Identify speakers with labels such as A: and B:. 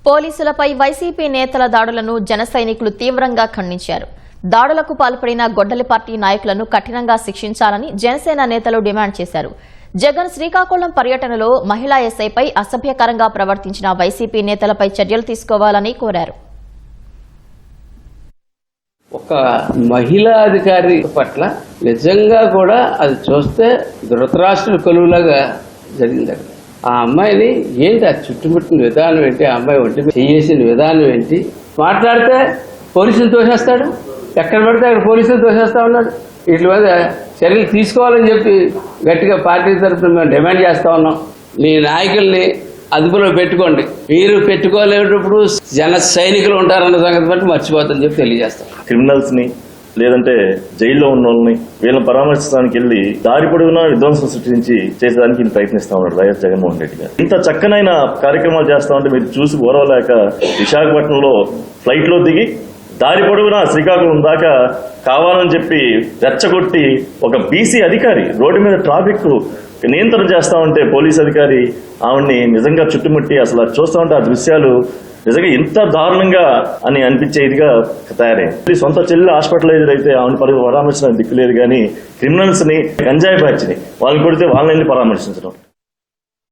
A: పోలీసులపై వైసీపీ నేతల దాడులను జన సైనికులు తీవ్రంగా ఖండించారు. దాడులకు పాల్పడిన గొడ్డలి పార్టీ నాయకులను కఠినంగా శిక్షించాలని జనసేన నేతలు డిమాండ్ చేశారు. జగన్ శ్రీకాకుళం పర్యటనలో మహిళా ఎస్ఐపై అసభ్యకరంగా ప్రవర్తించిన వైసీపీ నేతలపై చర్యలు తీసుకోవాలని కోరారు.
B: ఒక మహిళా అధికారి పట్ల నిజంగా కూడా అది చూస్తే ధృతరాష్ట్రుల కొలువులాగా జరిగింది. ఆ అమ్మాయిని ఏంటి ఆ చుట్టుముట్టిన విధానం ఏంటి, ఆ అమ్మాయి ఒంటి చేసిన విధానం ఏంటి, మాట్లాడితే పోలీసులు తోసేస్తాడు, ఎక్కడ పడితే అక్కడ పోలీసులు తోసేస్తా ఉన్నాడు. వీటి మీద చర్యలు తీసుకోవాలని చెప్పి గట్టిగా పార్టీ తరఫున మేము డిమాండ్ చేస్తా ఉన్నాం. మీ నాయకుల్ని అదుపులో పెట్టుకోండి, మీరు పెట్టుకోలేనప్పుడు జన సైనికులు ఉంటారన్న సంగతి బట్టి మర్చిపోతుందని చెప్పి తెలియజేస్తాం.
C: క్రిమినల్స్ ని లేదంటే జైల్లో ఉన్న వాళ్ళని వీళ్ళని పరామర్శించడానికి వెళ్లి దారి పొడవునా విధ్వంసం సృష్టించి చేసేదానికి ఈయన ప్రయత్నిస్తా ఉన్నాడు వైఎస్ జగన్మోహన్ రెడ్డి గారు. ఇంత చక్కనైన కార్యక్రమాలు చేస్తా ఉంటే మీరు చూసి ఓరవలేక విశాఖపట్నంలో ఫ్లైట్ లో దిగి దారి పొడవునా శ్రీకాకుళం దాకా కావాలని చెప్పి రెచ్చగొట్టి ఒక బీసీ అధికారి రోడ్డు మీద ట్రాఫిక్ నియంత్రణ చేస్తా ఉంటే పోలీస్ అధికారి ఆవిడ్ని నిజంగా చుట్టుముట్టి అసలు చూస్తా ఉంటే ఆ దృశ్యాలు నిజంగా ఇంత దారుణంగా అని అనిపించేదిగా తయారైంది. సొంత చెల్లి హాస్పిటలైజర్ అయితే ఆవిడ పరామర్శించడానికి దిక్కులేదు, కానీ క్రిమినల్స్ ని గంజాయి బ్యాచ్ ని వాళ్ళని కొడితే వాళ్ళని పరామర్శించడం